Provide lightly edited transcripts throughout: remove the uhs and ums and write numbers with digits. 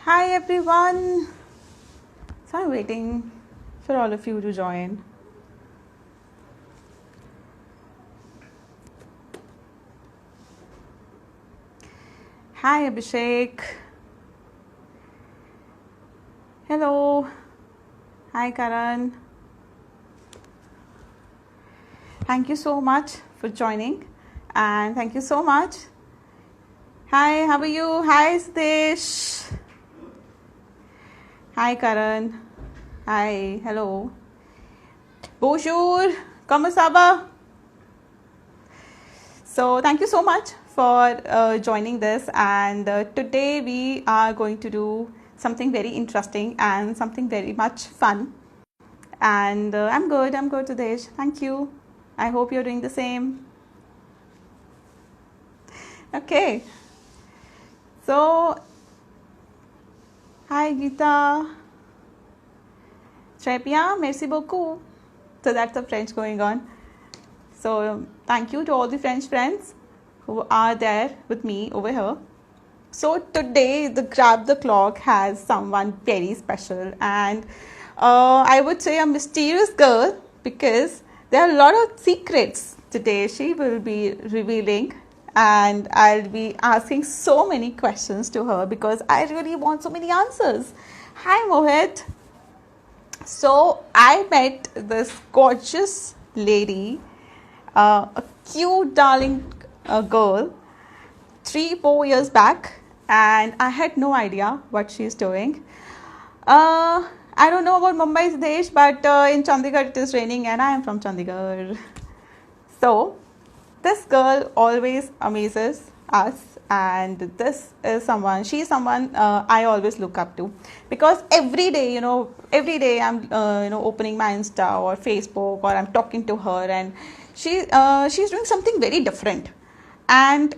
Hi everyone. So I'm waiting for all of you to join. Hi Abhishek. Hello. Hi Karan. Thank you so much for joining and thank you so much. Hi, how are you? Hi Sdesh. Hi Karan. Hi, hello. Bonjour. Comment ça va? So thank you so much for joining this, and today we are going to do something very interesting and something very much fun. And I'm good Sudesh. Thank you. I hope you're doing the same. Okay. So hi Geeta. Très bien, merci beaucoup. So that's the French going on. So thank you to all the French friends who are there with me over here. So today the Grab the Clock has someone very special, and I would say a mysterious girl, because there are a lot of secrets today she will be revealing, and I'll be asking so many questions to her because I really want so many answers. Hi Mohit. So I met this gorgeous lady, a cute darling girl 3-4 years back, and I had no idea what she's doing. I don't know about Mumbai's Desh, but in Chandigarh it is raining, and I am from Chandigarh. So this girl always amazes us, and she's someone I always look up to, because every day I'm opening my Insta or Facebook, or I'm talking to her, and she's doing something very different, and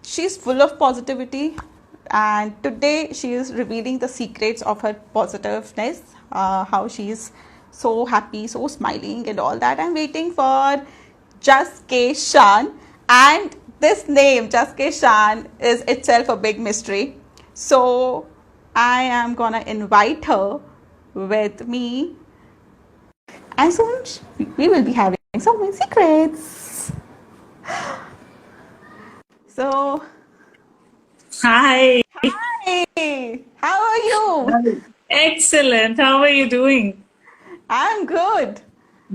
she's full of positivity, and today she is revealing the secrets of her positiveness, how she's so happy, so smiling and all that. I'm waiting for JAS K SHAN, and this name JAS K SHAN is itself a big mystery. So I am gonna invite her with me, and soon we will be having so many secrets. So Hi. hi, how are you? Excellent. How are you doing? I'm good.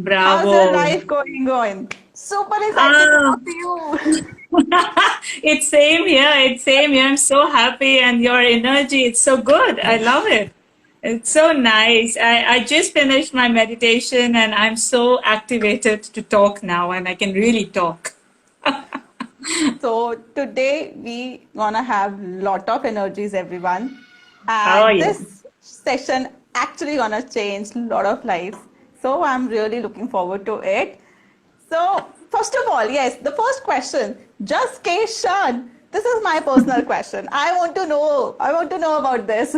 How's your Bravo. life going on? Super excited to Ah, talk to you. it's same here. It's same here. I'm so happy and your energy, it's so good. I love it. It's so nice. I just finished my meditation and I'm so activated to talk now and I can really talk. So today we gonna have lot of energies, everyone, Oh, and yeah. this session actually gonna change a lot of lives. So I'm really looking forward to it. So first of all, yes, the first question, just K Shan. This is my personal question. I want to know. I want to know about this.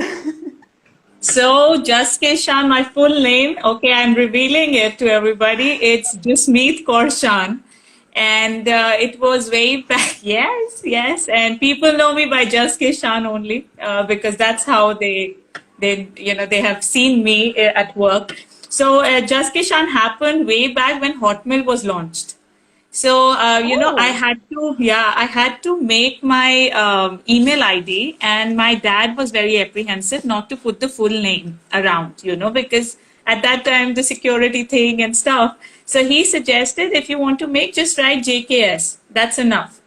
So, JAS K SHAN, my full name, okay, I'm revealing it to everybody. It's Jasmeet Kaur Shan. And it was way back, yes, yes. And people know me by JAS K SHAN only because that's how they have seen me at work. So, JAS K SHAN happened way back when Hotmail was launched. So, I Oh, had to, yeah, I had to make my email ID, and my dad was very apprehensive not to put the full name around, because at that time the security thing and stuff. So he suggested if you want to make, just write JKS. That's enough.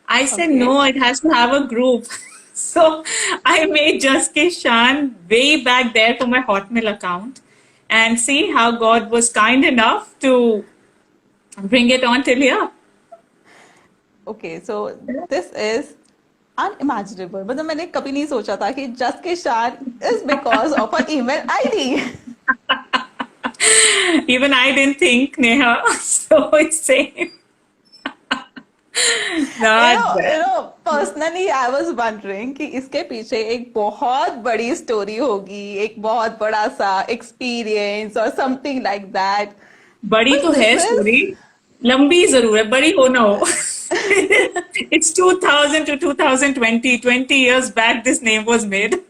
I said okay. no, it has to have a group. So I made Just K Shan way back there for my Hotmail account, and see how God was kind enough to bring it on till here. Okay, so this is unimaginable. मतलब मैंने कभी नहीं सोचा था कि just के शान is because of her email ID. Even I didn't think, Neha. So it's same. You Not know, you bad. know, personally I was wondering कि इसके पीछे एक बहुत बड़ी story होगी, एक बहुत बड़ा सा experience or something like that. बड़ी But तो this है is स्टोरी लंबी जरूर है बड़ी हो ना हो It's 2000 to 2020 20 years back this name was made.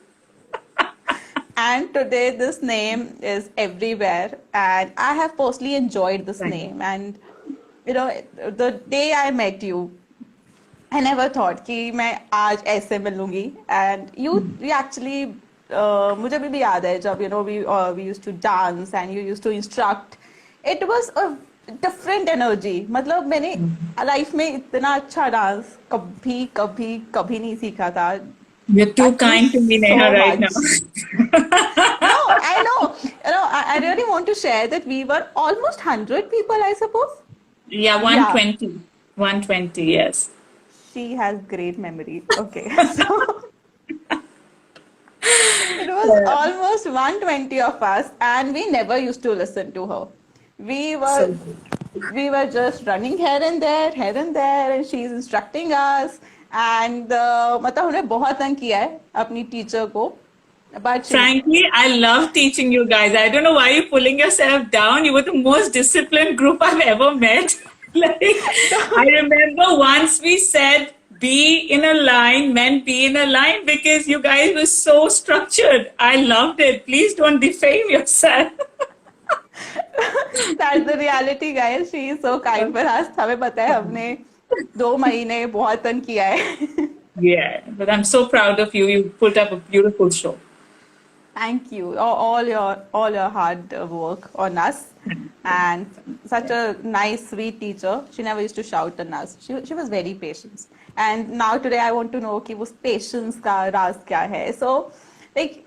And today this name is everywhere, and I have personally enjoyed this Thank name. And you know, the day I met you, I never thought कि मैं आज ऐसे मिलूंगी. And you actually मुझे भी याद है जब we used to dance and you used to instruct. It was a different energy. मतलब मैंने लाइफ में इतना अच्छा डांस कभी कभी कभी नहीं सीखा था. You're too Thank you kind to me, Neha, so right now. much. No, I know. I really want to share that we were almost 100 people, I suppose. Yeah, Yeah, 120. 120, yes. she has great memory. Okay. So it was Yeah. almost 120 of us, and we never used to listen to her. We were So, we were just running here and there, and she's instructing us. And मतलब हमने बहुत तंग किया है अपनी teacher को, but she frankly, I love teaching you guys. I don't know why you're pulling yourself down. You were the most disciplined group I've ever met. Like, I remember once we said, be in a line, men be in a line, because you guys were so structured. I loved it. Please don't defame yourself. that's the reality, guys. She is so kind for us. हमें पता है हमने 2 महीने बहुत तंग किया है. Yeah, but I'm so proud of you. You put up a beautiful show. Thank you. All your hard work on us, and such a nice, sweet teacher. She never used to shout on us. She was very patient. And now today I want to know कि उस patience का राज क्या है. So, like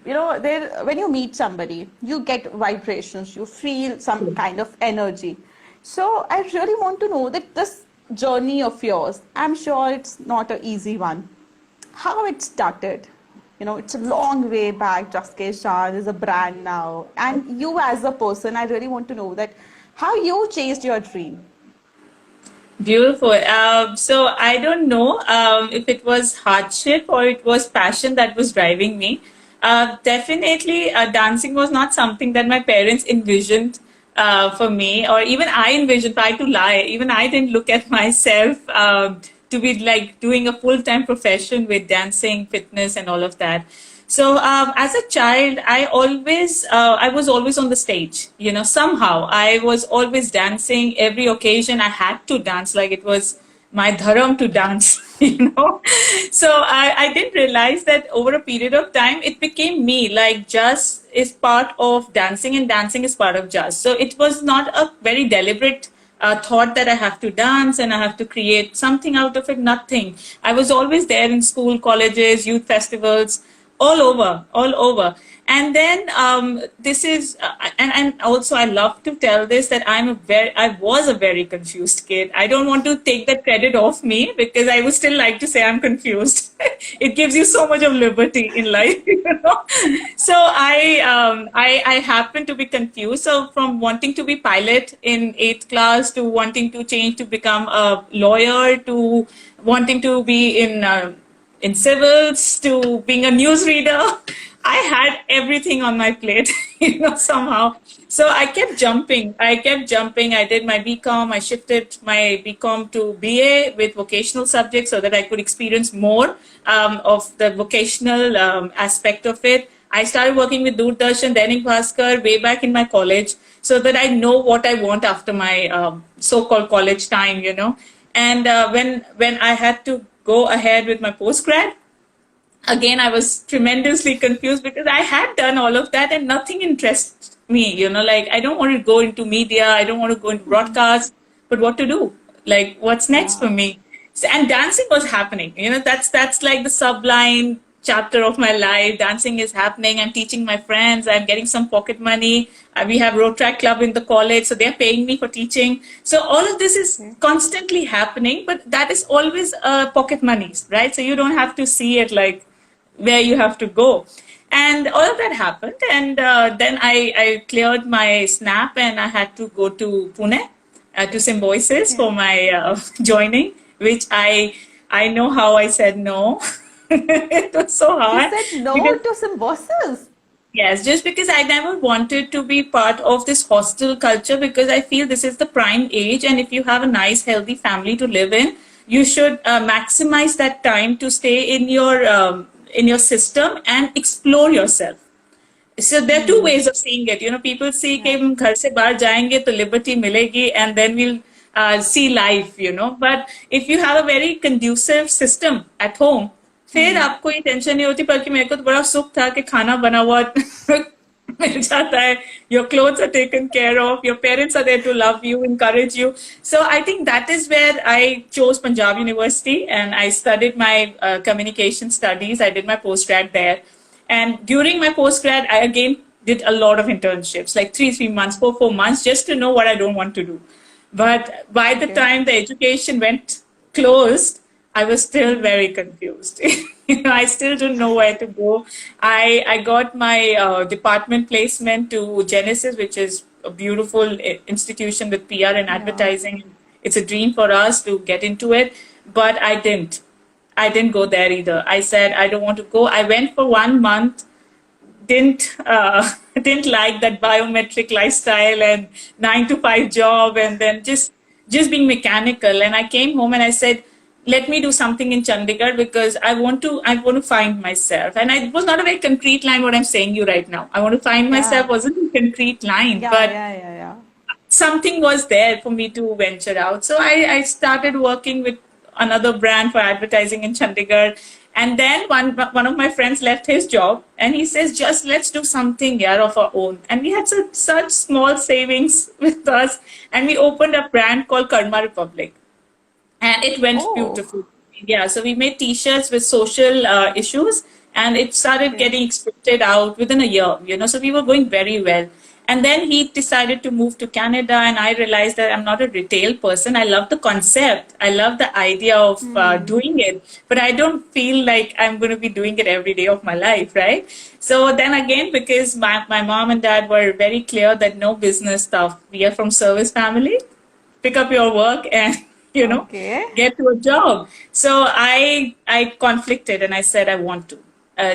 there when you meet somebody, you get vibrations. You feel some kind of energy. So I really want to know that this journey of yours. I'm sure it's not an easy one. How it started? It's a long way back. JAS K SHAN is a brand now. And you as a person, I really want to know that how you chased your dream. Beautiful. So I don't know if it was hardship or it was passion that was driving me. Definitely, dancing was not something that my parents envisioned for me, or even I envisioned. Try to lie. Even I didn't look at myself to be like doing a full-time profession with dancing, fitness, and all of that. So as a child, I was always on the stage. Somehow I was always dancing. Every occasion I had to dance, like it was my dharam to dance. So I didn't realize that over a period of time it became me. Like JAS is part of dancing, and dancing is part of JAS. So it was not a very deliberate thought that I have to dance and I have to create something out of it. Nothing. I was always there in school, colleges, youth festivals, all over, all over. And then this is, and also I love to tell this that I was a very confused kid. I don't want to take that credit off me because I would still like to say I'm confused. It gives you so much of liberty in life, So I happen to be confused. So from wanting to be pilot in 8th class to wanting to change to become a lawyer to wanting to be in civils to being a newsreader. I had everything on my plate, somehow. So I kept jumping. I did my BCom. I shifted my BCom to BA with vocational subjects so that I could experience more of the vocational aspect of it. I started working with Doordarshan, Dainik Bhaskar way back in my college so that I know what I want after my so-called college time, And when I had to go ahead with my postgrad, again, I was tremendously confused because I had done all of that and nothing interests me, like I don't want to go into media, I don't want to go into broadcast, but what to do? Like, what's next for Yeah. me? So, and dancing was happening, that's like the sublime chapter of my life. Dancing is happening. I'm teaching my friends. I'm getting some pocket money. We have road track club in the college, so they're paying me for teaching. So all of this is Okay. constantly happening, but that is always pocket money, right? So you don't have to see it like where you have to go. And all of that happened. And then I cleared my SNAP and I had to go to Pune to Symbiosis Okay. for my joining, which I know how I said no. It was so You hard said no because to symbiosis. yes, just because I never wanted to be part of this hostel culture because I feel this is the prime age. And if you have a nice, healthy family to live in, you should maximize that time to stay in your system and explore yourself. So there are two Hmm. ways of seeing it. People see कि Yeah. हम घर से बाहर जाएंगे तो liberty मिलेगी and then we'll see life. But if you have a very conducive system at home, फिर Hmm. आपको ये टेंशन नहीं होती. बल्कि मेरे को तो बड़ा सुख था कि खाना बना हुआ मिल जाता है. Your clothes are taken care of. Your parents are there to love you, encourage you. So I think that is where I chose Punjab University and I studied my communication studies. I did my postgrad there. And during my postgrad, I again did a lot of internships, like 3 months, 4 months, just to know what I don't want to do. But by the Okay. time the education went closed, I was still Hmm. very confused. I still didn't know where to go. I got my department placement to Genesis, which is a beautiful institution with PR and Yeah. advertising. It's a dream for us to get into it, but I didn't. I didn't go there either. I said I don't want to go. I went for 1 month, didn't didn't like that biometric lifestyle and 9 to 5 job, and then just being mechanical. And I came home and I said, let me do something in Chandigarh because I want to find myself. And it was not a very concrete line what I'm saying you right now. I want to find myself Yeah. wasn't a concrete line, Yeah. but Yeah. Yeah. Yeah. something was there for me to venture out. So I started working with another brand for advertising in Chandigarh. And then one of my friends left his job and he says, just let's do something here of our own. And we had such small savings with us. And we opened a brand called Karma Republic and it went Oh. beautiful. Yeah, so we made T-shirts with social issues, and it started Okay. getting exported out within a year. So we were going very well. And then he decided to move to Canada, and I realized that I'm not a retail person. I love the concept, I love the idea of Hmm. doing it, but I don't feel like I'm going to be doing it every day of my life, right? So then again, because my mom and dad were very clear that no business stuff, we are from service family, pick up your work and you know Okay. get to a job. So I conflicted and I said I want to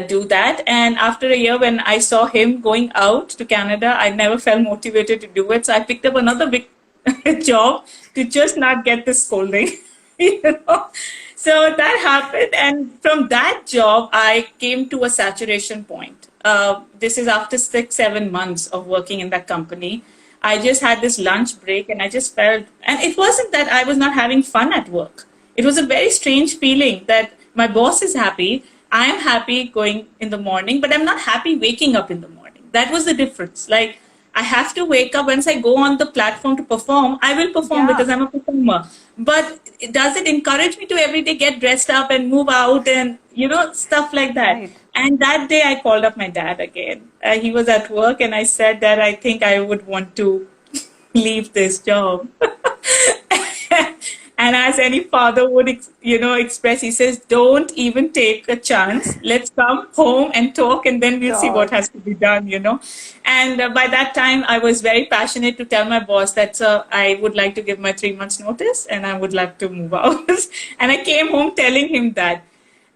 do that. And after a year when I saw him going out to Canada, I never felt motivated to do it, so I picked up another big job to just not get the scolding. you know so that happened, and from that job I came to a saturation point. This is after 6 7 months of working in that company. I just had this lunch break and I just felt, and it wasn't that I was not having fun at work. It was a very strange feeling that my boss is happy, I am happy going in the morning, but I'm not happy waking up in the morning. That was the difference. Like, I have to wake up once I go on the platform to perform. I will perform Yeah. because I'm a performer. But does it encourage me to every day get dressed up and move out and stuff like that? Right. And that day I called up my dad again. He was at work and I said that I think I would want to leave this job. And as any father would, express, he says, don't even take a chance. Let's come home and talk, and then we'll see what Talk. has to be done. And by that time, I was very passionate to tell my boss that I would like to give my 3 months notice and I would like to move out. And I came home telling him that.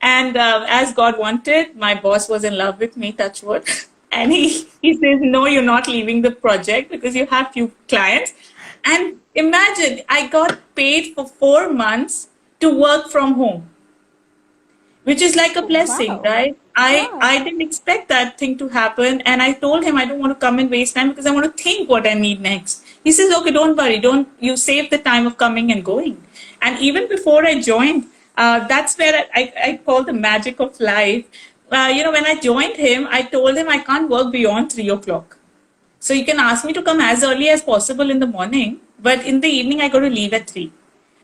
And as God wanted, my boss was in love with me, touch wood. And he says, no, you're not leaving the project because you have few clients. And imagine, I got paid for 4 months to work from home, which is like a Oh, blessing, wow. right? Yeah. I didn't expect that thing to happen. And I told him I don't want to come and waste time because I want to think what I need next. He says, okay, don't worry. Don't you save the time of coming and going. And even before I joined, that's where I call the magic of life. When I joined him, I told him I can't work beyond 3 o'clock. So you can ask me to come as early as possible in the morning, but in the evening I got to leave at 3.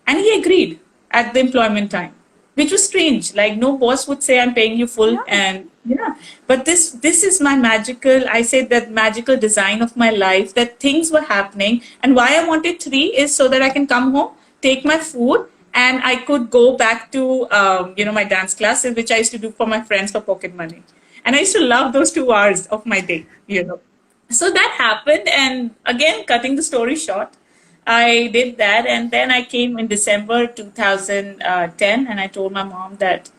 And he agreed at the employment time, which was strange. Like no boss would say I'm paying you full, Yeah. and yeah. But this is my magical, I say that magical design of my life, that things were happening. And why I wanted 3 is so that I can come home, take my food, and I could go back to my dance classes, which I used to do for my friends for pocket money. And I used to love those 2 hours of my day. So that happened, and again, cutting the story short, I did that, and then I came in December 2010, and I told my mom that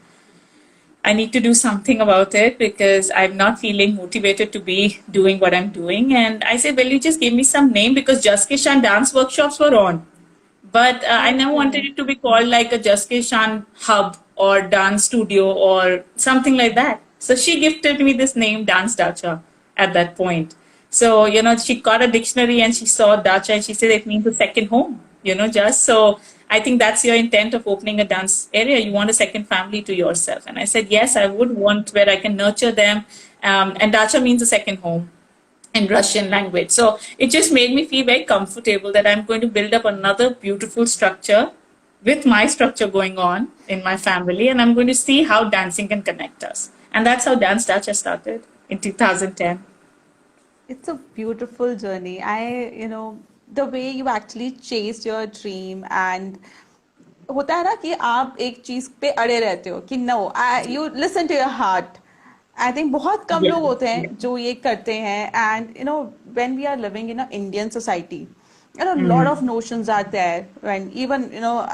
I need to do something about it because I'm not feeling motivated to be doing what I'm doing. And I said, well, you just give me some name because JAS K SHAN dance workshops were on. But I never wanted Okay. it to be called like a JAS K SHAN hub or dance studio or something like that. So she gifted me this name, Dance Dacha, at that point. So, she got a dictionary and she saw Dacha and she said it means a second home, just so I think that's your intent of opening a dance area. You want a second family to yourself. And I said, yes, I would want where I can nurture them. And Dacha means a second home in Russian language. So it just made me feel very comfortable that I'm going to build up another beautiful structure with my structure going on in my family, and I'm going to see how dancing can connect us. And that's how Dance Dacha started in 2010. It's a beautiful journey. The way you actually chased your dream, and होता है ना कि आप एक चीज पे अड़े रहते हो कि no you listen to your heart. I think बहुत कम Yeah, लोग होते yeah. हैं जो ये करते हैं. And when we are living in Indian society, lot of Mhm. notions are there. When even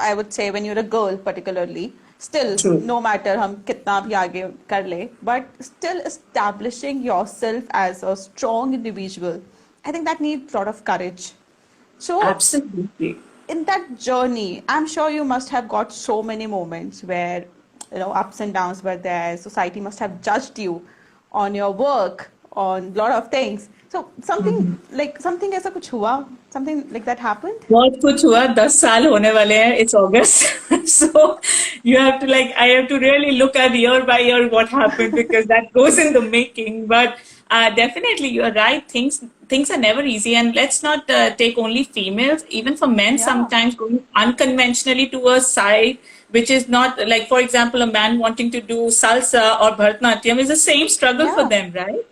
I would say when you're a girl particularly, still, True. no matter हम कितना भी आगे कर ले, but still establishing yourself as a strong individual, I think that needs a lot of courage. So Absolutely. in that journey, I'm sure you must have got so many moments where, ups and downs were there. Society must have judged you on your work, on a lot of things. So something ऐसा कुछ हुआ? Something like that happened? बहुत कुछ हुआ, 10 साल होने वाले हैं, it's August. So you have to, like, I have to really look at year by year what happened, because that goes in the making. But definitely you're right, things are never easy. And let's not take only females, even for men, Yeah. sometimes going unconventionally to a side which is not, like, for example, a man wanting to do salsa or Bharatanatyam is the same struggle for Yeah. them, right?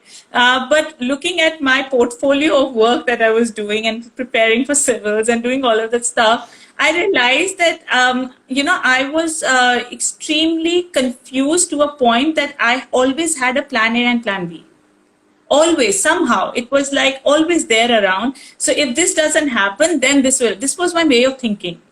But looking at my portfolio of work that I was doing and preparing for civils and doing all of that stuff, I realized that, I was extremely confused to a point that I always had a plan A and plan B. Always, somehow, it was like always there around. So if this doesn't happen, then this was my way of thinking.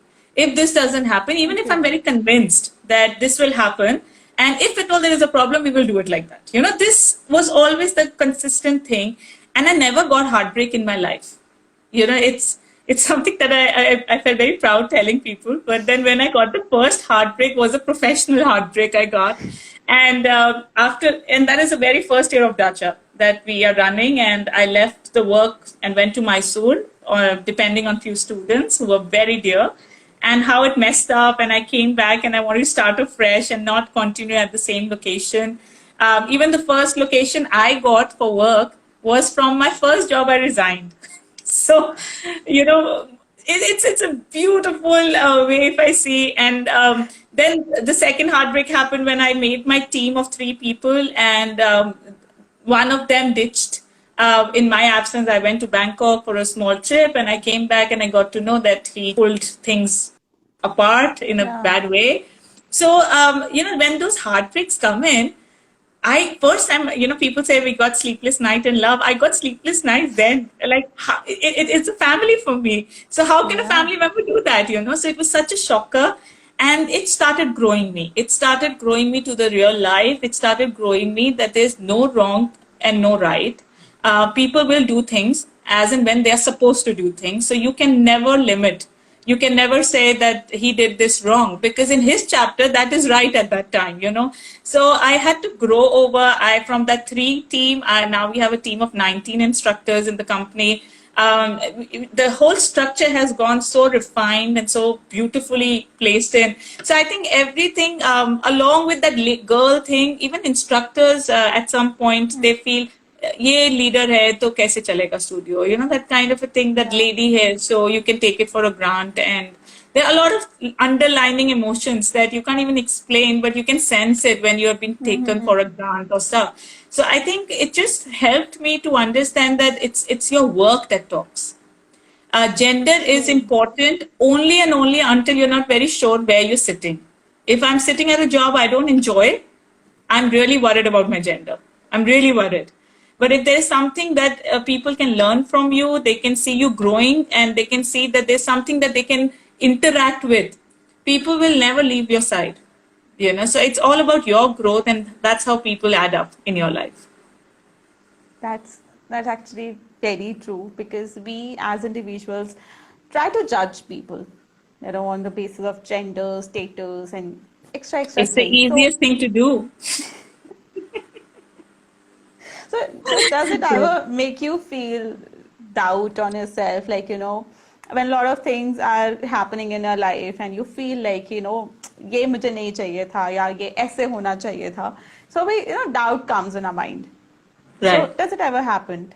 If this doesn't happen, even if Okay. I'm very convinced that this will happen, and if at all there is a problem, we will do it like that. This was always the consistent thing. And I never got heartbreak in my life. It's something that I felt very proud telling people. But then when I got the first heartbreak, was a professional heartbreak I got. And and that is the very first year of Dacha that we are running. And I left the work and went to Mysore, depending on few students who were very dear, and how it messed up. And I came back and I wanted to start afresh and not continue at the same location. Even the first location I got for work was from my first job I resigned. So, it's a beautiful way, if I see. And then the second heartbreak happened when I made my team of 3 people, and one of them ditched. In my absence, I went to Bangkok for a small trip, and I came back and I got to know that he pulled things apart in a Yeah. bad way. So, when those heartbreaks come in, I first time, people say we got sleepless night in love. I got sleepless nights then. Like, it's a family for me. So how can a Yeah. family member do that? So it was such a shocker, and it started growing me. It started growing me to the real life. It started growing me that there's no wrong and no right. People will do things as and when they are supposed to do things. So you can never limit. You can never say that he did this wrong, because in his chapter that is right at that time. So I had to grow over. I From that 3 team, now we have a team of 19 instructors in the company. The whole structure has gone so refined and so beautifully placed in. So I think everything, along with that girl thing, even instructors at some point they feel ये leader है तो कैसे चलेगा studio, that kind of a thing, that Yeah. lady है, so you can take it for a grant. And there are a lot of underlining emotions that you can't even explain, but you can sense it when you have been taken for a grant or stuff. So I think it just helped me to understand that it's your work that talks. Gender is True. important only and only until you're not very sure where you're sitting. If I'm sitting at a job I don't enjoy, I'm really worried about my gender. I'm really worried. But if there's something that people can learn from you, they can see you growing, and they can see that there's something that they can interact with, people will never leave your side. So it's all about your growth, and that's how people add up in your life. That's actually very true, because we as individuals try to judge people, on the basis of gender, status, and extra It's the things. So easiest thing to do. so does it ever make you feel doubt on yourself? Like, when a lot of things are happening in your life and you feel like, ये मुझे नहीं चाहिए था या ये ऐसे होना चाहिए था. So we, doubt comes in our mind. So Right. does it ever happen?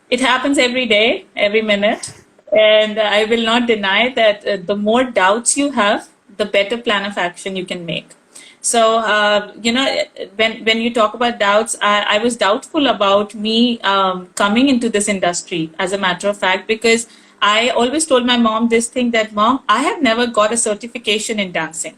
It happens every day, every minute. And I will not deny that the more doubts you have, the better plan of action you can make. So, when you talk about doubts, I was doubtful about me coming into this industry, as a matter of fact, because I always told my mom this thing that, Mom, I have never got a certification in dancing.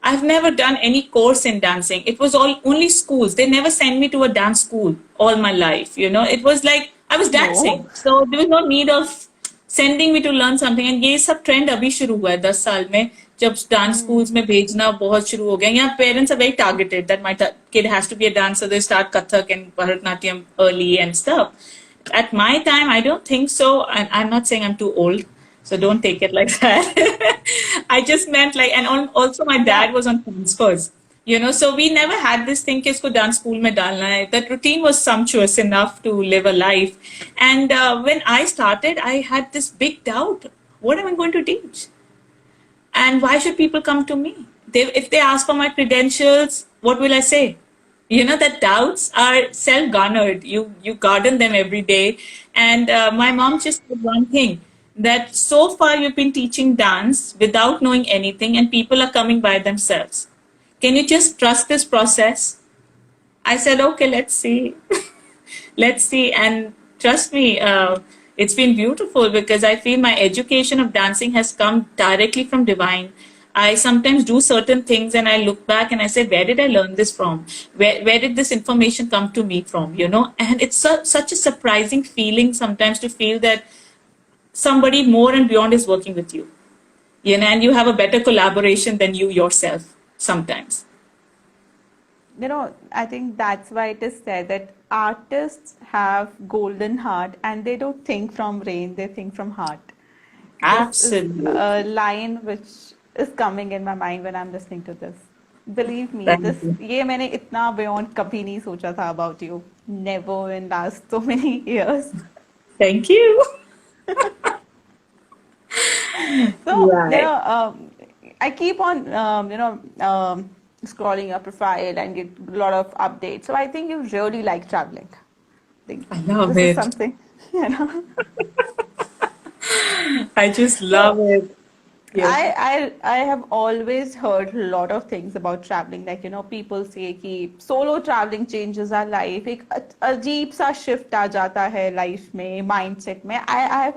I've never done any course in dancing. It was all only schools. They never sent me to a dance school all my life. It was like I was No. dancing, so there was no need of sending me to learn something. And ये सब trend अभी शुरू हुआ है 10 साल में जब dance schools में भेजना बहुत शुरू हो गया. यहाँ parents are very targeted that my kid has to be a dancer. They start Kathak and Bharatnatyam early and stuff. At my time, I don't think so. And I'm not saying I'm too old, so don't take it like that. I just meant like, and also my Yeah. dad was on transfers, so we never had this thing कि इसको dance school में डालना है. That routine was sumptuous enough to live a life. And when I started, I had this big doubt. What am I going to teach? And why should people come to me? If they ask for my credentials, what will I say? That doubts are self-garnered. You garden them every day. And my mom just said one thing, that so far you've been teaching dance without knowing anything, and people are coming by themselves. Can you just trust this process? I said, okay, let's see. Let's see. And trust me, it's been beautiful because I feel my education of dancing has come directly from divine. I sometimes do certain things and I look back and I say, where did I learn this from? Where did this information come to me from? And it's such a surprising feeling sometimes to feel that somebody more and beyond is working with you, and you have a better collaboration than you yourself sometimes. I think that's why it is said that artists have golden heart and they don't think from brain, they think from heart. This is Absolutely. a line which is coming in my mind when I'm listening to this. Believe me, Thank you. ये मैंने इतना beyond कभी नहीं सोचा था about you. Never in last so many years. Thank you. So, Right. I keep on, scrolling your profile and get a lot of updates. So I think you really like traveling. I think I love this is it. something, you know. I just love So it. Yes. I have always heard a lot of things about traveling. Like, people say कि solo traveling changes our life. एक अजीब सा shift आ जाता है life में, mindset में.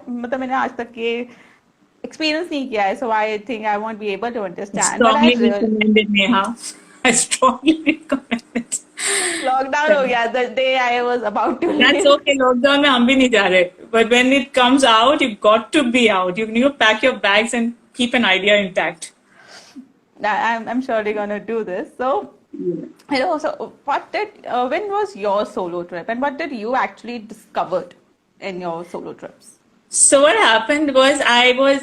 मतलब मैंने आज तक ये experience नहीं किया है, so I think I won't be able to I understand. But I strongly really recommend it, Neha. I strongly recommend it. lockdown हो गया the day I was about to That's leave. okay. Lockdown में हम भी नहीं जा रहे. But when it comes out, you've got to be out. You need to pack your bags and keep an idea intact. I'm surely gonna do this. So, so when was your solo trip, and what did you actually discovered in your solo trips? So what happened was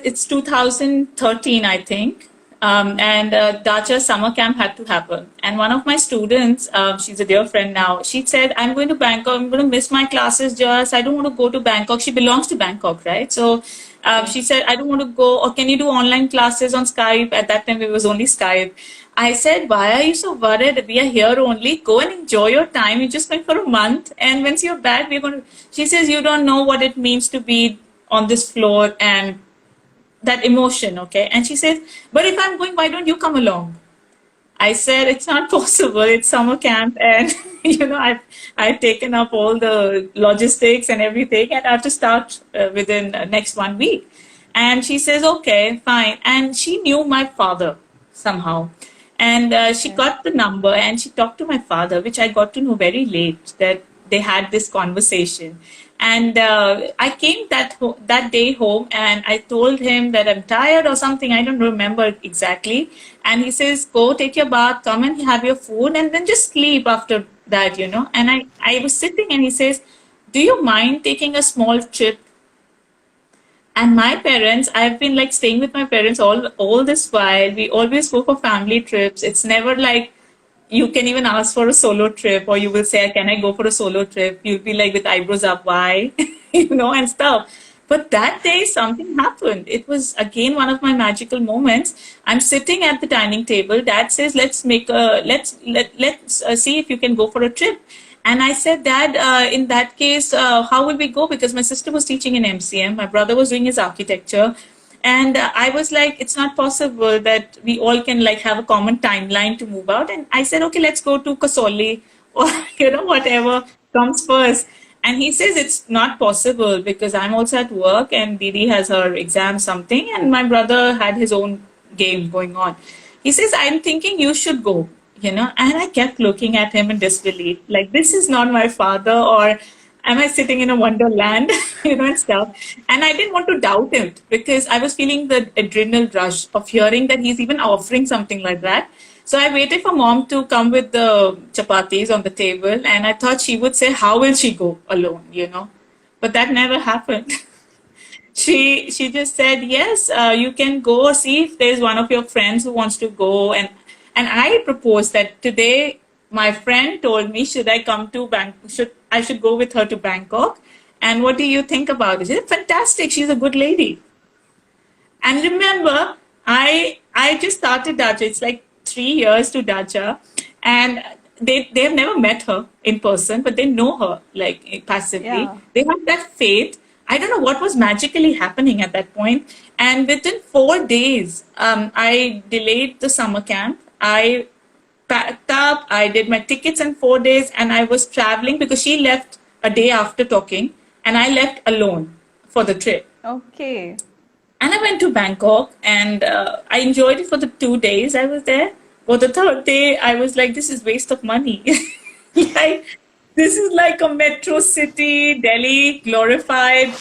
it's 2013, I think. And Dacha summer camp had to happen. And one of my students, she's a dear friend now, she said, I'm going to Bangkok, I'm going to miss my classes just, I don't want to go to Bangkok. She belongs to Bangkok, right? So Okay. she said, I don't want to go, or can you do online classes on Skype? At that time, it was only Skype. I said, why are you so worried? We are here only. Go and enjoy your time. You're just going for a month. And once you're back, we're going to, she says, you don't know what it means to be on this floor and that emotion, okay? And she says, but if I'm going, why don't you come along? I said, it's not possible. It's summer camp, and I've taken up all the logistics and everything, and I have to start within next 1 week. And she says, okay, fine. And she knew my father somehow, and she Okay. got the number, and she talked to my father, which I got to know very late that they had this conversation. And I came that day home, and I told him that I'm tired or something. I don't remember exactly. And he says, "Go take your bath, come and have your food, and then just sleep after that." And I was sitting, and he says, "Do you mind taking a small trip?" And my parents, I've been like staying with my parents all this while. We always go for family trips. It's never like you can even ask for a solo trip, or you will say, "Can I go for a solo trip?" You'll be like with eyebrows up, why, and stuff. But that day, something happened. It was again one of my magical moments. I'm sitting at the dining table. Dad says, "Let's make a let's see if you can go for a trip." And I said, Dad, in that case, how will we go? Because my sister was teaching in MCM, my brother was doing his architecture. And I was like, it's not possible that we all can like have a common timeline to move out. And I said, okay, let's go to Kasoli or, whatever comes first. And he says it's not possible because I'm also at work and Didi has her exam something and my brother had his own game going on. He says, I'm thinking you should go, and I kept looking at him in disbelief, like, this is not my father, or am I sitting in a wonderland, and stuff. And I didn't want to doubt him because I was feeling the adrenal rush of hearing that he's even offering something like that. So I waited for mom to come with the chapatis on the table, and I thought she would say, how will she go alone? But that never happened. She just said, yes, you can go see if there's one of your friends who wants to go. And I proposed that today my friend told me, should I come to I should go with her to Bangkok? And what do you think about it? She said, fantastic, she's a good lady. And remember, I just started Dacha. It's like 3 years to Dacha, and they have never met her in person, but they know her like passively. Yeah. They have that faith. I don't know what was magically happening at that point. And within 4 days, I delayed the summer camp. I packed up. I did my tickets in 4 days, and I was traveling because she left a day after talking, and I left alone for the trip. Okay. And I went to Bangkok and I enjoyed it for the 2 days I was there. For the third day, I was like, this is waste of money. Like, this is like a metro city, Delhi glorified.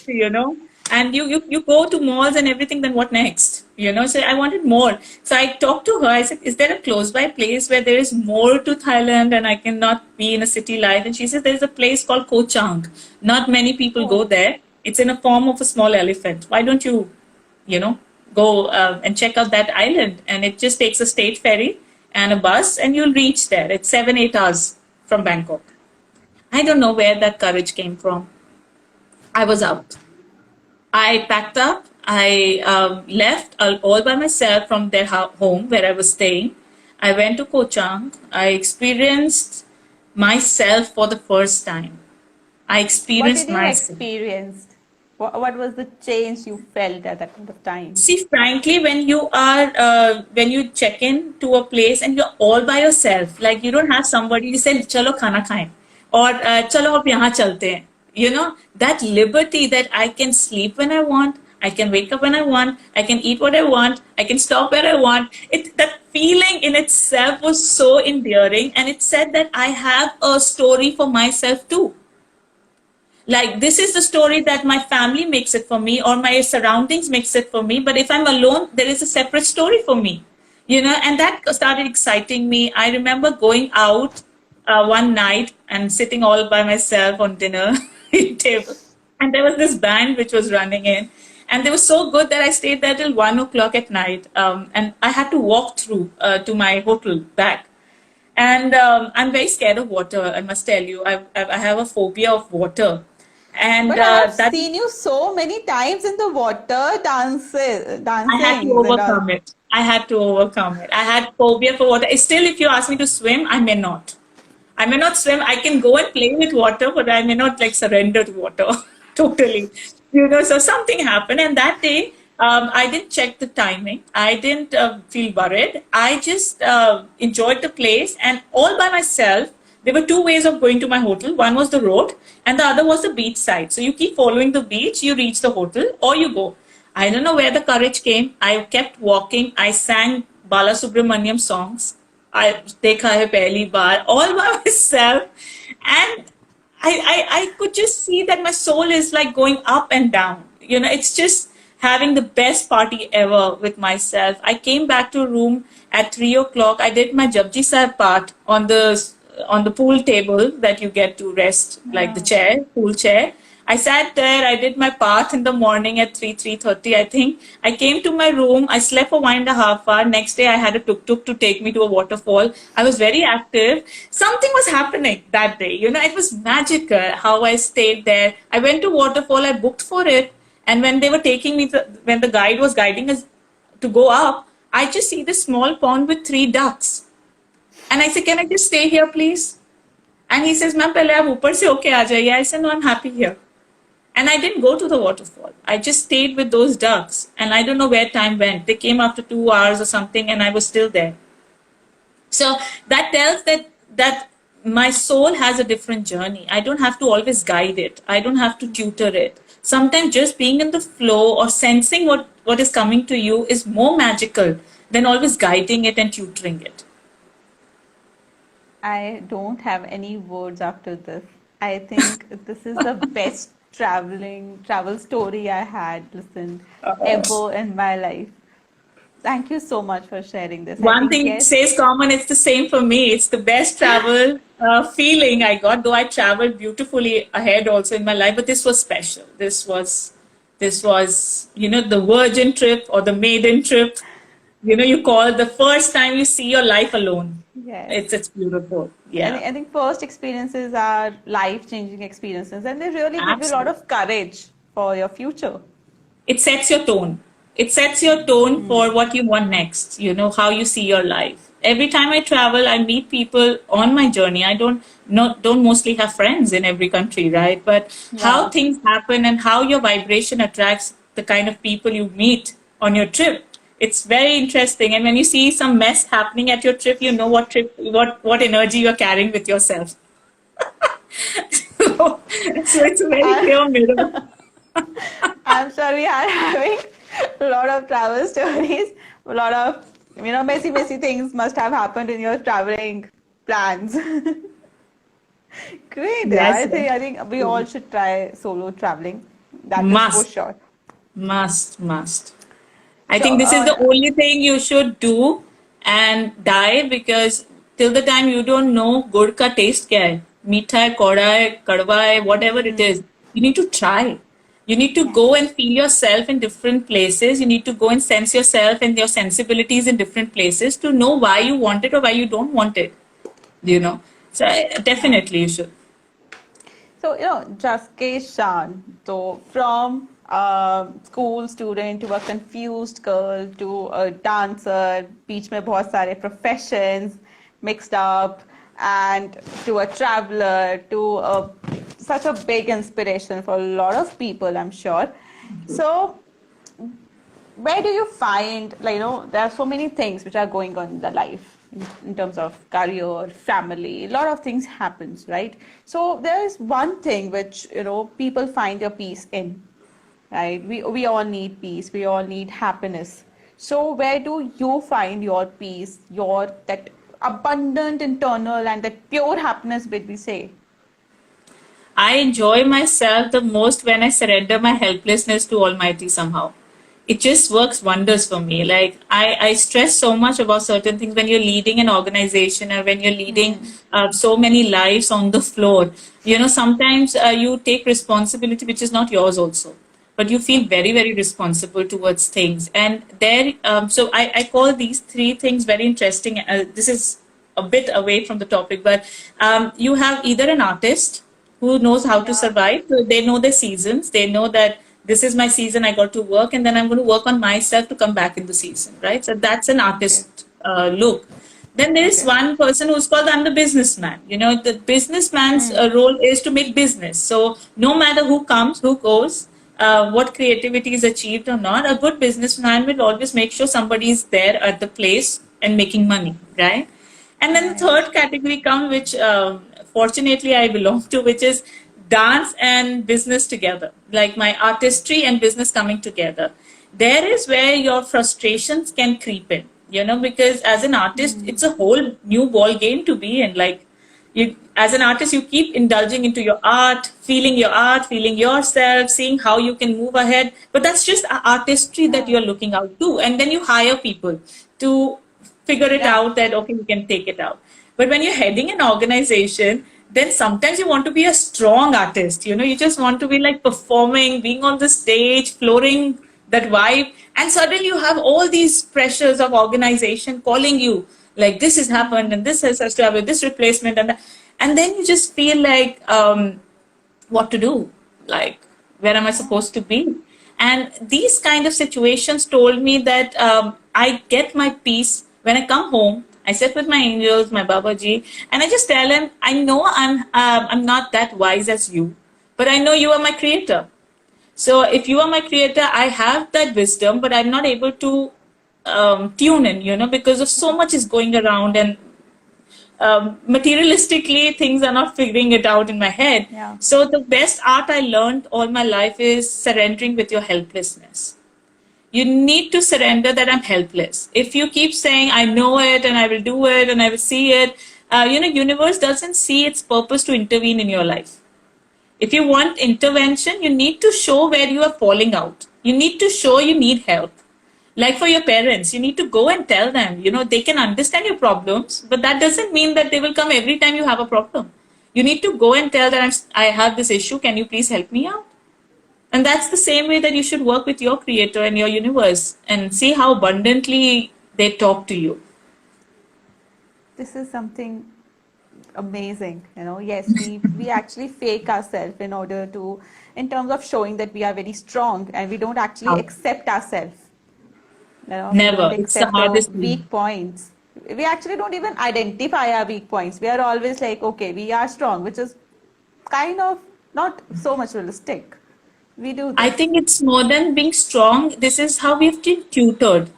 And you go to malls and everything, then what next? So I wanted more. So I talked to her. I said, is there a close by place where there is more to Thailand and I cannot be in a city life? And she said, there's a place called Koh Chang. Not many people go Oh, there. It's in a form of a small elephant. Why don't you go and check out that island? And it just takes a state ferry and a bus, and you'll reach there. It's 7, 8 hours from Bangkok. I don't know where that courage came from. I was out. I packed up. I left all by myself from their home where I was staying. I went to Koh Chang. I experienced myself for the first time. I what experienced did you myself. experience? What was the change you felt at that point of time? See, frankly, when you check in to a place and you're all by yourself, like you don't have somebody, you say, "Chalo khana khaएं," or "Chalo ab yahan chalte hain." That liberty that I can sleep when I want, I can wake up when I want, I can eat what I want, I can stop where I want. That feeling in itself was so endearing, and it said that I have a story for myself too. Like, this is the story that my family makes it for me, or my surroundings makes it for me, but if I'm alone, there is a separate story for me. And that started exciting me. I remember going out one night and sitting all by myself on dinner table, and there was this band which was running in, and they were so good that I stayed there till 1 o'clock at night, and I had to walk through to my hotel back. And I'm very scared of water, I must tell you. I have a phobia of water. And But I have that seen you so many times in the water I had to dancing and all. overcome it. I had to overcome it. I had phobia for water. Still, if you ask me to swim, I may not. I may not swim. I can go and play with water, but I may not like surrender to water totally. So something happened. And that day, I didn't check the timing. I didn't feel worried. I just enjoyed the place, and all by myself. There were two ways of going to my hotel. One was the road, and the other was the beach side. So you keep following the beach, you reach the hotel, or you go. I don't know where the courage came. I kept walking. I sang Bala Subramaniam songs. I Dekha Hai Pehli Baar, all by myself. And I could just see that my soul is like going up and down. It's just having the best party ever with myself. I came back to a room at 3 o'clock. I did my Japji Sahib part on the pool table that you get to rest, like the Yeah. chair, pool chair. I sat there. I did my path in the morning at 3:30. I think I came to my room. I slept for 1.5 hours. Next day, I had a tuk-tuk to take me to a waterfall. I was very active. Something was happening that day. It was magical how I stayed there. I went to waterfall. I booked for it. And when they were taking me, when the guide was guiding us to go up, I just see this small pond with three ducks. And I said, can I just stay here, please? And he says, ma'am, pehle aap upar se hoke aa jaiye. I said, no, I'm happy here. And I didn't go to the waterfall. I just stayed with those ducks. And I don't know where time went. They came after 2 hours or something, and I was still there. So that tells that my soul has a different journey. I don't have to always guide it. I don't have to tutor it. Sometimes just being in the flow or sensing what is coming to you is more magical than always guiding it and tutoring it. I don't have any words after this. I think this is the best travel story I had listened ever in my life. Thank you so much for sharing this. I One think thing it yes, says common, it's the same for me. It's the best travel feeling I got, though I traveled beautifully ahead also in my life, but this was special. This was, the virgin trip or the maiden trip. You call it the first time you see your life alone. yes. It's beautiful. I Yeah, think, I think first experiences are life-changing experiences, and they really give you a lot absolutely. of courage for your future. It sets your tone. It sets your tone for what you want next, how you see your life. Every time I travel, I meet people on my journey. I don't mostly have friends in every country, right? But how Yeah. things happen and how your vibration attracts the kind of people you meet on your trip. It's very interesting. And when you see some mess happening at your trip, you know what energy you're carrying with yourself. So it's a very I, clear mirror. I'm sure we are having a lot of travel stories, a lot of messy things must have happened in your traveling plans. Great. Yeah. Yes, I think we yes. all should try solo traveling. That is for Must. sure. Must. I So, think this is the only thing you should do and die, because till the time you don't know good ka taste kya hai, meetha hai, koda hai, kadwa hai, whatever it is, you need to try. You need to yes. go and feel yourself in different places. You need to go and sense yourself and your sensibilities in different places to know why you want it or why you don't want it. You know. So Yeah. definitely you should. So, JAS K SHAN. So, from a school student to a confused girl to a dancer, बीच में बहुत सारे professions mixed up, and to a traveler, to such a big inspiration for a lot of people, I'm sure. So, where do you find, there are so many things which are going on in the life in terms of career, family, a lot of things happens, right? So there is one thing which people find their peace in, right? We all need peace, we all need happiness. So where do you find your peace, your that abundant internal and that pure happiness which we say? I enjoy myself the most when I surrender my helplessness to Almighty somehow. It just works wonders for me. Like, I stress so much about certain things when you're leading an organization or when you're leading so many lives on the floor. Sometimes you take responsibility which is not yours also, but you feel very, very responsible towards things. And so I call these three things very interesting. This is a bit away from the topic, but you have either an artist who knows how to Yeah. survive. So they know their seasons. They know that this is my season. I got to work, and then I'm going to work on myself to come back in the season, right? So that's an Okay. artist look. Then there is Okay. one person who's called I'm the businessman. The businessman's role is to make business. So no matter who comes, who goes, what creativity is achieved or not, a good businessman will always make sure somebody is there at the place and making money, right? And then the Right. third category comes, which fortunately I belong to, which is dance and business together, like my artistry and business coming together. There is where your frustrations can creep in, because as an artist, it's a whole new ball game to be in. Like, as an artist, you keep indulging into your art, feeling yourself, seeing how you can move ahead. But that's just artistry that Yeah. you're looking out to. And then you hire people to figure it Yeah. out that, okay, you can take it out. But when you're heading an organization, then sometimes you want to be a strong artist. You just want to be like performing, being on the stage, flooring that vibe. And suddenly you have all these pressures of organization calling you, like this has happened and this has to happen, this replacement and that. And then you just feel like, what to do, like where am I supposed to be? And these kind of situations told me that I get my peace when I come home. I sit with my angels, my Babaji, and I just tell him, I know I'm not that wise as you, but I know you are my creator. So if you are my creator, I have that wisdom, but I'm not able to tune in, because of so much is going around, and materialistically things are not figuring it out in my head. Yeah. So the best art I learned all my life is surrendering with your helplessness. You need to surrender that I'm helpless. If you keep saying I know it and I will do it and I will see it, universe doesn't see its purpose to intervene in your life. If you want intervention, you need to show where you are falling out. You need to show you need help. Like for your parents, you need to go and tell them, they can understand your problems, but that doesn't mean that they will come every time you have a problem. You need to go and tell them, I have this issue, can you please help me out? And that's the same way that you should work with your creator and your universe and see how abundantly they talk to you. This is something amazing. Yes, we actually fake ourselves in order to, in terms of showing that we are very strong, and we don't actually accept ourselves. We don't Never. It's the accept the hardest thing. weak points. We actually don't even identify our weak points. We are always like, okay, we are strong, which is kind of not so much realistic. We do I this. think it's more than being strong. This is how we've been tutored.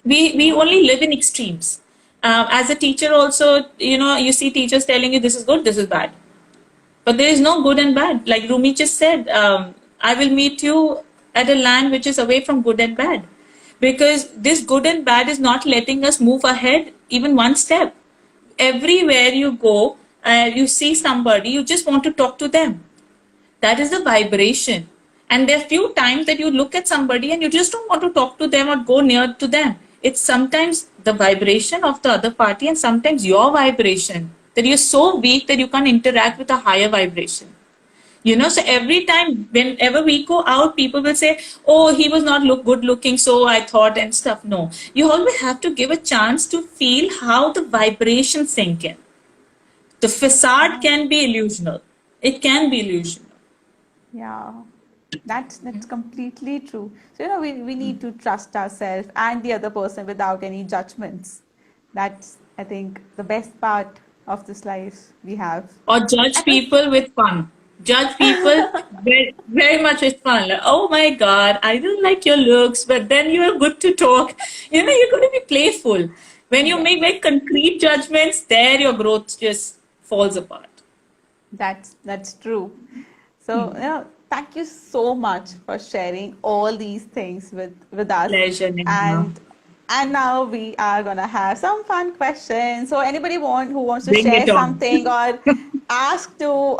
We Yeah. only live in extremes. As a teacher, also, you see teachers telling you this is good, this is bad. But there is no good and bad. Like Rumi just said, I will meet you at a land which is away from good and bad. Because this good and bad is not letting us move ahead even one step. Everywhere you go, you see somebody, you just want to talk to them. That is the vibration. And there are few times that you look at somebody and you just don't want to talk to them or go near to them. It's sometimes the vibration of the other party and sometimes your vibration that you're so weak that you can't interact with a higher vibration. So every time, whenever we go out, people will say, oh, he was not good looking, so I thought and stuff. No, you always have to give a chance to feel how the vibration sink in. The facade Yeah. can be illusional. It can be illusional. Yeah. That's completely true. So, we need to trust ourselves and the other person without any judgments. That's, I think, the best part of this life we have. Or judge And if people with fun. Judge people very, very much with fun. Like, oh my God, I don't like your looks, but then you are good to talk. You're going to be playful. When you make yes, very concrete judgments, there your growth just falls apart. that's true. So, thank you so much for sharing all these things with us. Pleasure, Neha. And now we are gonna have some fun questions. So anybody who wants to Bring share it on. something or ask to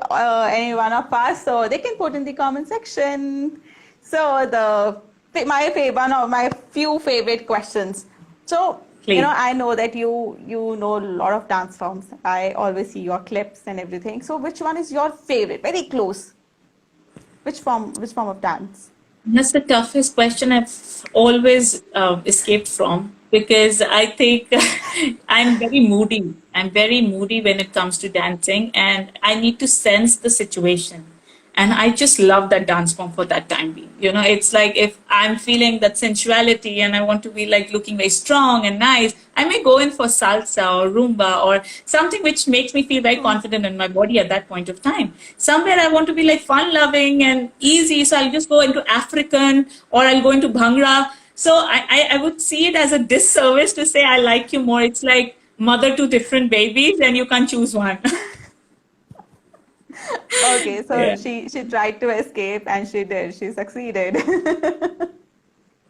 any one of us, so they can put in the comment section. So one of my few favorite questions. So Please. I know that you know a lot of dance forms. I always see your clips and everything. So which one is your favorite? Very close. Which form of dance? That's the toughest question I've always escaped from because I think I'm very moody. I'm very moody when it comes to dancing, and I need to sense the situation. And I just love that dance form for that time being. It's like if I'm feeling that sensuality and I want to be like looking very strong and nice, I may go in for salsa or rumba or something which makes me feel very confident in my body at that point of time. Somewhere I want to be like fun loving and easy, so I'll just go into African or I'll go into Bhangra. So I would see it as a disservice to say I like you more. It's like mother to different babies and you can't choose one. Okay, so Yeah. she tried to escape and she did. She succeeded.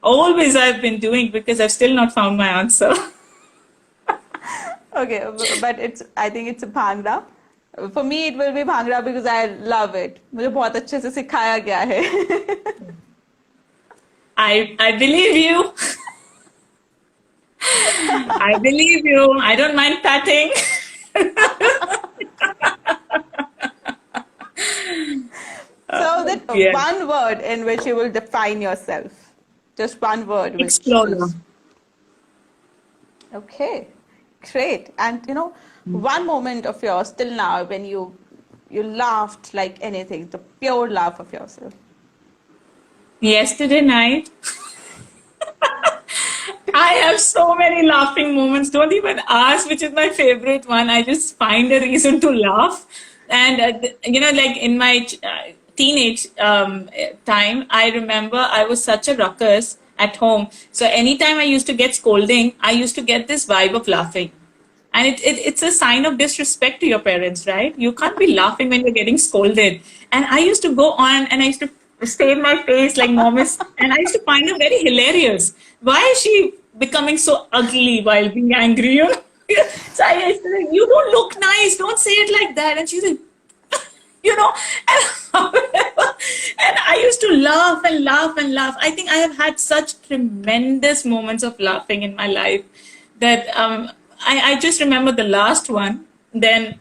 Always I've been doing because I've still not found my answer. Okay, but I think it's a Bhangra. For me, it will be Bhangra because I love it. मुझे बहुत अच्छे से सिखाया गया है. I believe you. I believe you. I don't mind patting. Yes. one word in which you will define yourself. Just one word which will. Explorer. Okay, great. And one moment of yours till now when you laughed like anything, the pure laugh of yourself. Yesterday night, I have so many laughing moments. Don't even ask which is my favorite one. I just find a reason to laugh. And, like in my teenage time, I remember I was such a ruckus at home. So anytime I used to get scolding, I used to get this vibe of laughing. And it's a sign of disrespect to your parents, right? You can't be laughing when you're getting scolded. And I used to go on and I used to save my face like mom is, and I used to find her very hilarious. Why is she becoming so ugly while being angry? So I used to say, you don't look nice, don't say it like that. And she's like, you know, and, and I used to laugh and laugh and laugh. I think I have had such tremendous moments of laughing in my life that I just remember the last one. Then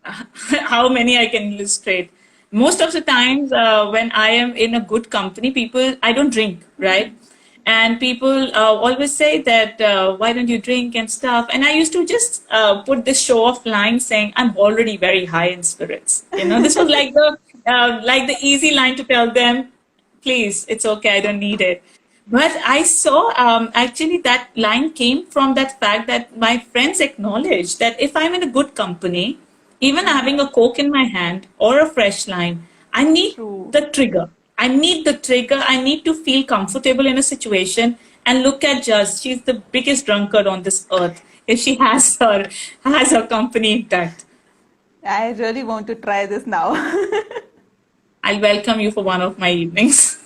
how many I can illustrate. Most of the times when I am in a good company, people, I don't drink, right? And people always say that, why don't you drink and stuff? And I used to just put this show off line saying, I'm already very high in spirits. This was like the easy line to tell them, please, it's okay, I don't need it. But I saw actually that line came from that fact that my friends acknowledged that if I'm in a good company, even having a Coke in my hand or a fresh lime, I need True. the trigger. I need the trigger. I need to feel comfortable in a situation. And look at Jaz. She's the biggest drunkard on this earth. If she has her company intact, I really want to try this now. I'll welcome you for one of my evenings.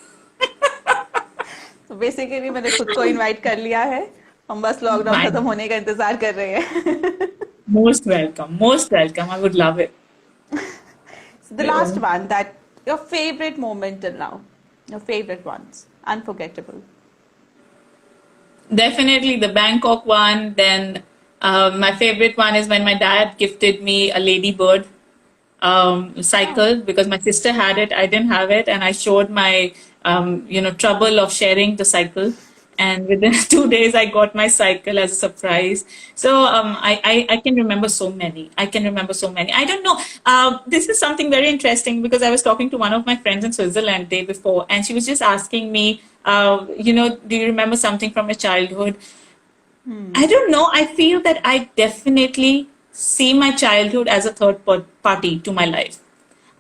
तो basically मैंने खुद को invite कर लिया है. हम बस lockdown My खत्म होने का इंतजार कर रहे हैं. most welcome. Most welcome. I would love it. So the last one, that your favorite moment till now, your favorite ones, unforgettable. Definitely the Bangkok one. Then my favorite one is when my dad gifted me a ladybird cycle because my sister had it, I didn't have it, and I showed my trouble of sharing the cycle. And within 2 days, I got my cycle as a surprise. So I can remember so many. I can remember so many. I don't know. This is something very interesting because I was talking to one of my friends in Switzerland day before, and she was just asking me, do you remember something from your childhood? I don't know. I feel that I definitely see my childhood as a party to my life.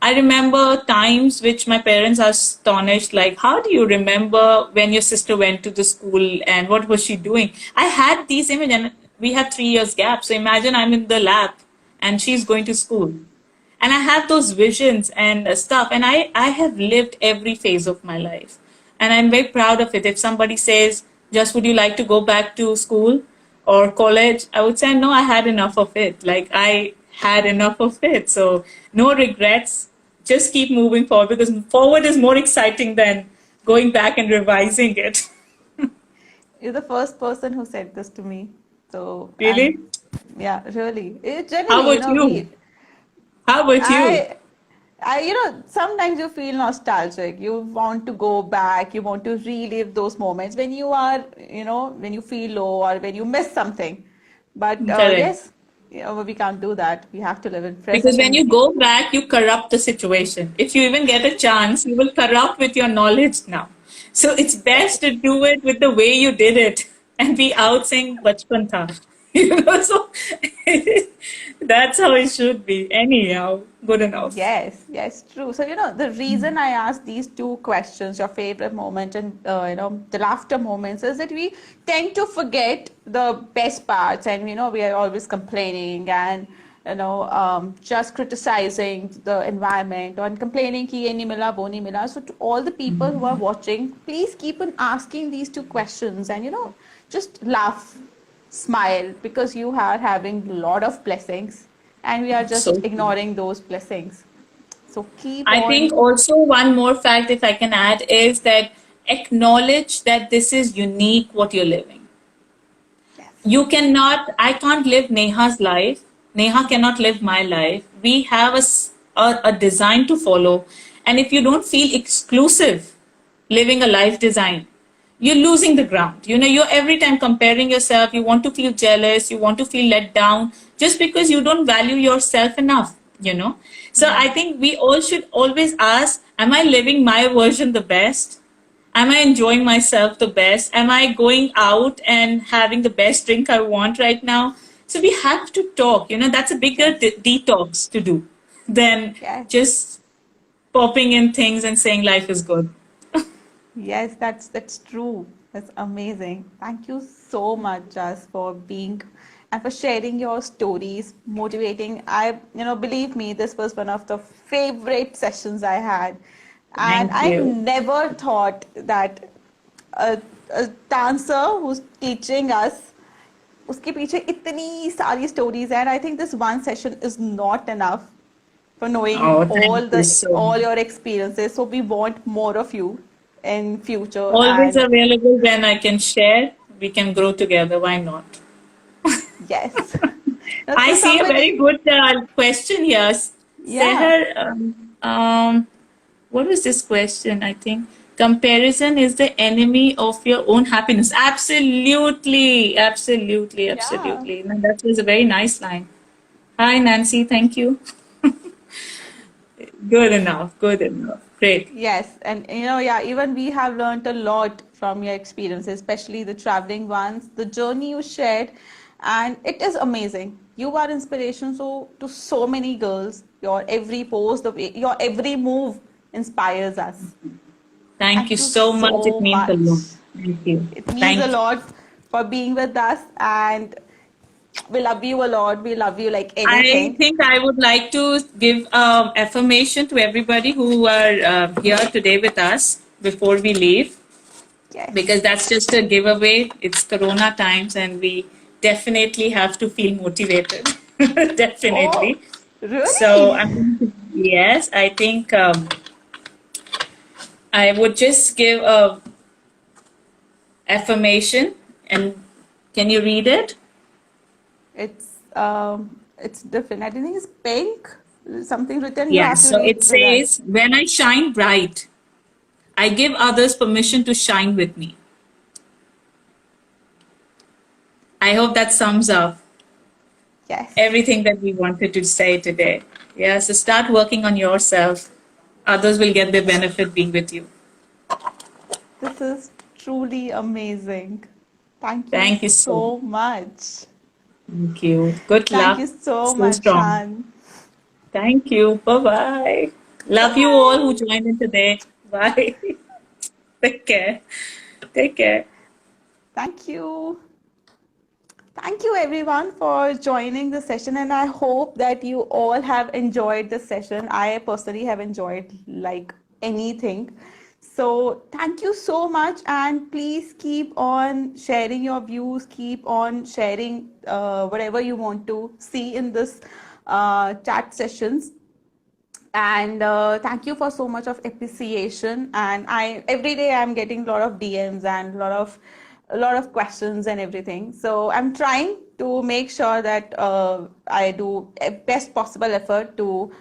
I remember times which my parents are astonished, like, how do you remember when your sister went to the school and what was she doing? I had these images, and we had 3 years gap. So imagine I'm in the lab and she's going to school. And I have those visions and stuff. And I have lived every phase of my life. And I'm very proud of it. If somebody says, just would you like to go back to school or college? I would say, no, I had enough of it. Like, I had enough of it. So no regrets. Just keep moving forward because forward is more exciting than going back and revising it. You're the first person who said this to me. So, Really? and yeah, really. It How generally, about you? How about you? I, sometimes you feel nostalgic. You want to go back. You want to relive those moments when you are, when you feel low or when you miss something. But Correct. yes, we can't do that. We have to live in Because present. when you go back, you corrupt the situation. If you even get a chance, you will corrupt with your knowledge now. So it's best to do it with the way you did it and be out saying bachpan tha. So that's how it should be. Anyhow, good enough. Yes, yes, true. So, the reason I asked these two questions, your favorite moment and, the laughter moments, is that we tend to forget the best parts and, we are always complaining and, just criticizing the environment and complaining ki ye nahi mila, wo nahi mila. So, to all the people who are watching, please keep on asking these two questions and, just laugh, smile, because you are having a lot of blessings and we are just So ignoring those blessings. So keep I think on. also one more fact, if I can add, is that acknowledge that this is unique what you're living. Yes. You cannot, I can't live Neha's life. Neha cannot live my life. We have a design to follow. And if you don't feel exclusive living a life design, you're losing the ground. You're every time comparing yourself. You want to feel jealous. You want to feel let down just because you don't value yourself enough. So Yeah. I think we all should always ask, am I living my version the best? Am I enjoying myself the best? Am I going out and having the best drink I want right now? So we have to talk. That's a bigger Yes. detox to do than Yes. just popping in things and saying life is good. Yes, that's true. That's amazing. Thank you so much, Jas, for being and for sharing your stories, motivating. Believe me, this was one of the favorite sessions I had, and Thank I you. never thought that a dancer who's teaching us उसके पीछे इतनी सारी stories हैं, and I think this one session is not enough for knowing Oh, thank you so all much. your experiences. So we want more of you in future. Always And available when I can share. We can grow together. Why not? yes, I so see a very somebody, good question here. yeah, Seher, what was this question? I think comparison is the enemy of your own happiness. Absolutely, absolutely, yeah. absolutely. No, that was a very nice line. Hi, Nancy. Thank you. Good enough. Good enough. Great. Yes, and yeah, even we have learned a lot from your experiences, especially the traveling ones, the journey you shared, and it is amazing. You are inspiration to so many girls. Your every post, your every move inspires us. Thank you Thank you so much. It so means a much. lot. Thank you. It means a Thank you. lot for being with us, and we love you a lot. We love you like I anything. think I would like to give affirmation to everybody who are here today with us before we leave, Yes. because that's just a giveaway. It's Corona times, and we definitely have to feel motivated. Oh, Definitely. So, really? yes, I think I would just give a affirmation, and can you read it? It's different. I think it's pink. Something written. You have Yes. to So read it with us. says, "When I shine bright, I give others permission to shine with me." I hope that sums up Yes. everything that we wanted to say today. Yeah, so start working on yourself. Others will get the benefit being with you. This is truly amazing. Thank you Thank you so much. so much. Thank you. Good Thank you luck. so Stay much, strong. Shan. Thank you. Bye bye. Bye Love you all who bye. joined in today. Bye. Take care. Take care. Thank you. Thank you everyone for joining the session, and I hope that you all have enjoyed the session. I personally have enjoyed like anything. So thank you so much, and please keep on sharing your views, keep on sharing whatever you want to see in this chat sessions. And thank you for so much of appreciation. And I every day I'm getting a lot of DMs and a lot of questions and everything. So I'm trying to make sure that I do a best possible effort to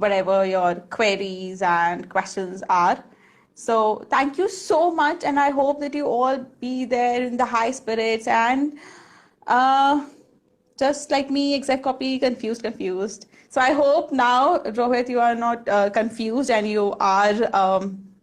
whatever your queries and questions are. So thank you so much, and I hope that you all be there in the high spirits and uh, just like me, exact copy, confused. So I hope now, Rohit, you are not confused and you are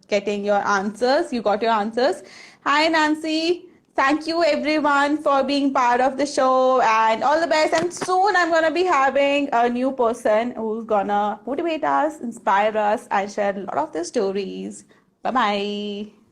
getting your answers. You got your answers. Hi, Nancy. Thank you, everyone, for being part of the show, and all the best. And soon I'm going to be having a new person who's going to motivate us, inspire us, and share a lot of their stories. Bye bye.